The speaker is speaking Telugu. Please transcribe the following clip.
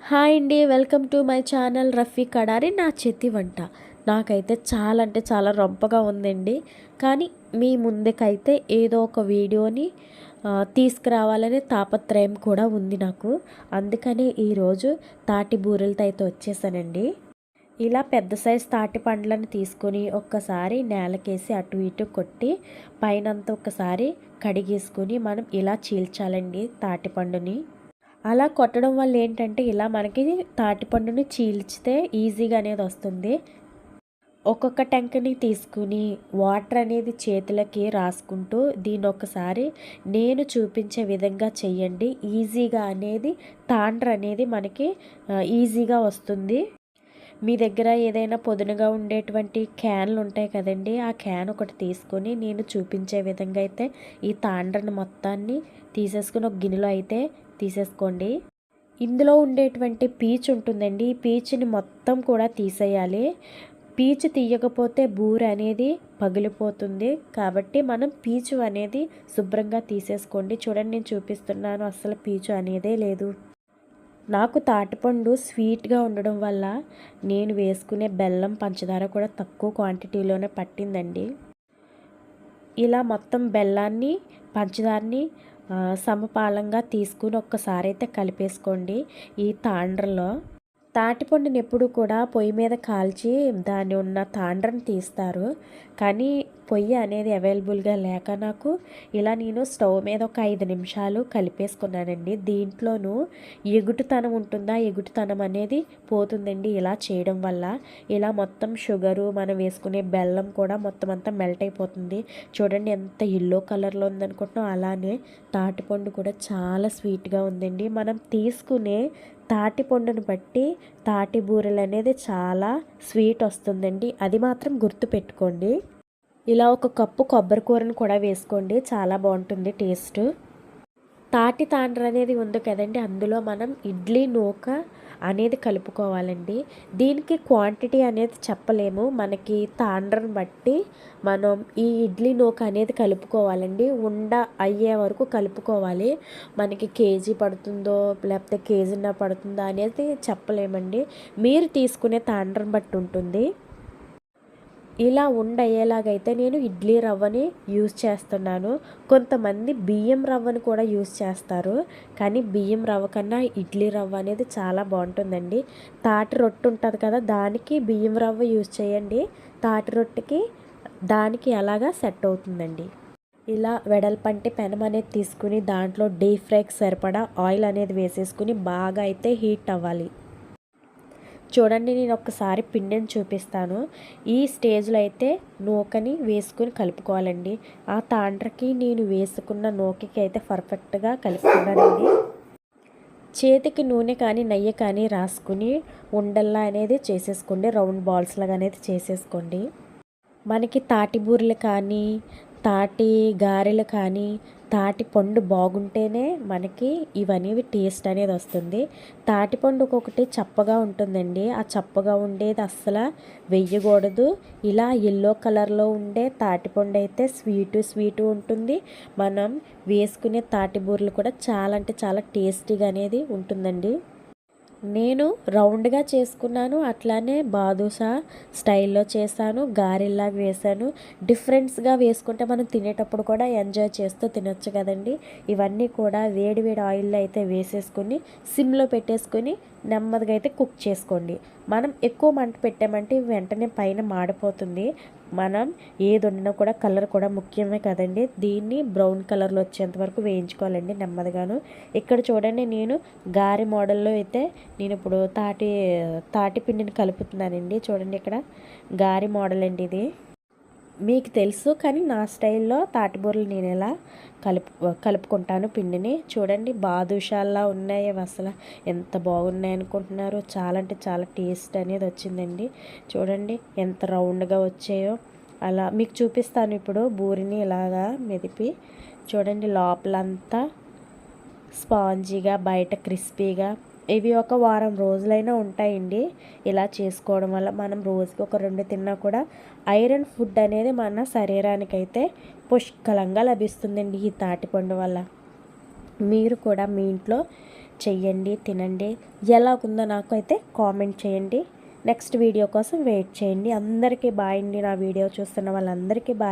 హాయ్ అండి, welcome to my channel Rafi Kadari నా చేతి వంట. నాకైతే చాలా అంటే చాలా రొంపగా ఉందండి. కానీ మీ ముందుకైతే ఏదో ఒక వీడియోని తీసుకురావాలనే తాపత్రయం కూడా ఉంది నాకు. అందుకనే ఈరోజు తాటి బూరెలతో అయితే వచ్చేసానండి. ఇలా పెద్ద సైజు తాటి పండ్లను తీసుకొని ఒక్కసారి నేలకేసి అటు ఇటు కొట్టి పైనంతా ఒక్కసారి కడిగేసుకొని మనం ఇలా చీల్చాలండి తాటి పండుని. అలా కొట్టడం వల్ల ఏంటంటే ఇలా మనకి తాటిపండుని చీల్చితే ఈజీగా అనేది వస్తుంది. ఒక్కొక్క టెంకని తీసుకుని వాటర్ అనేది చేతులకి రాసుకుంటూ దీన్ని ఒకసారి నేను చూపించే విధంగా చెయ్యండి. ఈజీగా అనేది తాండ్ర అనేది మనకి ఈజీగా వస్తుంది. మీ దగ్గర ఏదైనా పొదునుగా ఉండేటువంటి క్యాన్లు ఉంటాయి కదండి, ఆ క్యాన్ ఒకటి తీసుకొని నేను చూపించే విధంగా అయితే ఈ తాండ్రని మొత్తాన్ని తీసేసుకుని ఒక గిన్నెలో అయితే తీసేసుకోండి. ఇందులో ఉండేటువంటి పీచు ఉంటుందండి, ఈ పీచుని మొత్తం కూడా తీసేయాలి. పీచు తీయకపోతే బూరె అనేది పగిలిపోతుంది. కాబట్టి మనం పీచు అనేది శుభ్రంగా తీసేసుకోండి. చూడండి, నేను చూపిస్తున్నాను, అస్సలు పీచు అనేదే లేదు. నాకు తాటిపండు స్వీట్గా ఉండడం వల్ల నేను వేసుకునే బెల్లం పంచదార కూడా తక్కువ క్వాంటిటీలోనే పట్టిందండి. ఇలా మొత్తం బెల్లాన్ని పంచదారని సమపాలంగా తీసుకుని ఒక్కసారి అయితే కలిపేసుకోండి. ఈ తాండ్రలో తాటిపండుని ఎప్పుడు కూడా పొయ్యి మీద కాల్చి దాని ఉన్న తాండ్రని తీస్తారు. కానీ పొయ్యి అనేది అవైలబుల్గా లేక నాకు ఇలా నేను స్టవ్ మీద ఒక 5 నిమిషాలు కలిపేసుకున్నానండి. దీంట్లోనూ ఎగుటుతనం ఉంటుందా, ఎగుటుతనం అనేది పోతుందండి ఇలా చేయడం వల్ల. ఇలా మొత్తం షుగరు మనం వేసుకునే బెల్లం కూడా మొత్తం అంతా మెల్ట్ అయిపోతుంది. చూడండి ఎంత ఎల్లో కలర్లో ఉందనుకుంటున్నాం. అలానే తాటిపండు కూడా చాలా స్వీట్గా ఉందండి. మనం తీసుకునే తాటి పండును బట్టి తాటి బూరెలు అనేది చాలా స్వీట్ వస్తుందండి. అది మాత్రం గుర్తుపెట్టుకోండి. ఇలా ఒక కప్పు కొబ్బరి కూరను కూడా వేసుకోండి, చాలా బాగుంటుంది టేస్ట్. తాటి తాండ్ర అనేది ఉంది కదండి, అందులో మనం ఇడ్లీ నూక అనేది కలుపుకోవాలండి. దీనికి క్వాంటిటీ అనేది చెప్పలేము, మనకి తాండ్రను బట్టి మనం ఈ ఇడ్లీ నూక అనేది కలుపుకోవాలండి. ఉండ అయ్యే వరకు కలుపుకోవాలి. మనకి కేజీ పడుతుందో లేకపోతే కేజీన్నర పడుతుందో అనేది చెప్పలేమండి. మీరు తీసుకునే తాండ్రను బట్టి ఉంటుంది. ఇలా ఉండయ్యేలాగైతే నేను ఇడ్లీ రవ్వని యూజ్ చేస్తున్నాను. కొంతమంది బియ్యం రవ్వను కూడా యూజ్ చేస్తారు. కానీ బియ్యం రవ్వ కన్నా ఇడ్లీ రవ్వ అనేది చాలా బాగుంటుందండి. తాటి రొట్టె ఉంటుంది కదా, దానికి బియ్యం రవ్వ యూజ్ చేయండి. తాటి రొట్టెకి దానికి అలాగా సెట్ అవుతుందండి. ఇలా వెడల్పంటి పెనం అనేది తీసుకుని దాంట్లో డీప్ ఫ్రైకి సరిపడా ఆయిల్ అనేది వేసేసుకుని బాగా అయితే హీట్ అవ్వాలి. చూడండి, నేను ఒక్కసారి పిండిని చూపిస్తాను. ఈ స్టేజ్లో అయితే నూకని వేసుకుని కలుపుకోవాలండి. ఆ తాండ్రకి నేను వేసుకున్న నూకకి అయితే పర్ఫెక్ట్గా కలుపుకున్నానండి. చేతికి నూనె కానీ నెయ్యి కానీ రాసుకుని ఉండల్లా అనేది చేసేసుకోండి. రౌండ్ బాల్స్ లాగా అనేది చేసేసుకోండి. మనకి తాటి బూరెలు కానీ తాటి గారెలు కానీ తాటి పండు బాగుంటేనే మనకి ఇవనేవి టేస్ట్ అనేది వస్తుంది. తాటిపండు ఒక్కొక్కటి చప్పగా ఉంటుందండి, ఆ చప్పగా ఉండేది అస్సలు వెయ్యకూడదు. ఇలా ఎల్లో కలర్లో ఉండే తాటిపండు అయితే స్వీటు ఉంటుంది. మనం వేసుకునే తాటి బూరెలు కూడా చాలా అంటే చాలా టేస్టీగా అనేది ఉంటుందండి. నేను రౌండ్గా చేసుకున్నాను, అట్లానే బాదుషా స్టైల్లో చేశాను, గారెల్లాగా వేసాను. డిఫరెంట్స్గా వేసుకుంటే మనం తినేటప్పుడు కూడా ఎంజాయ్ చేస్తూ తినొచ్చు కదండి. ఇవన్నీ కూడా వేడి వేడి ఆయిల్లో అయితే వేసేసుకుని సిమ్లో పెట్టేసుకొని నెమ్మదిగా అయితే కుక్ చేసుకోండి. మనం ఎక్కువ మంట పెట్టామంటే వెంటనే పైన మాడిపోతుంది. మనం ఏది వండినా కూడా కలర్ కూడా ముఖ్యమే కదండి. దీన్ని బ్రౌన్ కలర్లో వచ్చేంత వరకు వేయించుకోవాలండి నెమ్మదిగాను. ఇక్కడ చూడండి, నేను గారె మోడల్లో అయితే నేను ఇప్పుడు తాటి పిండిని కలుపుతున్నానండి. చూడండి, ఇక్కడ గారె మోడల్ అండి ఇది. మీకు తెలుసు, కానీ నా స్టైల్లో తాటిబూరలు నేను ఎలా కలుపుకుంటాను పిండిని. చూడండి, బాదుషాల్లా ఉన్నాయి అసలు, ఎంత బాగున్నాయి అనుకుంటున్నారు. చాలా అంటే చాలా టేస్ట్ అనేది వచ్చిందండి. చూడండి ఎంత రౌండ్గా వచ్చాయో. అలా మీకు చూపిస్తాను ఇప్పుడు బూరిని ఇలాగా మెదిపి. చూడండి, లోపలంతా స్పాంజీగా బయట క్రిస్పీగా. ఇవి ఒక వారం రోజులైనా ఉంటాయండి. ఇలా చేసుకోవడం వల్ల మనం రోజుకి ఒక 2 తిన్నా కూడా ఐరన్ ఫుడ్ అనేది మన శరీరానికైతే పుష్కలంగా లభిస్తుందండి ఈ తాటిపండు వల్ల. మీరు కూడా మీ ఇంట్లో చెయ్యండి, తినండి. ఎలా ఉందో నాకు అయితే కామెంట్ చేయండి. నెక్స్ట్ వీడియో కోసం వెయిట్ చేయండి. అందరికీ బాయ్ అండి. నా వీడియో చూస్తున్న వాళ్ళందరికీ బాయ్.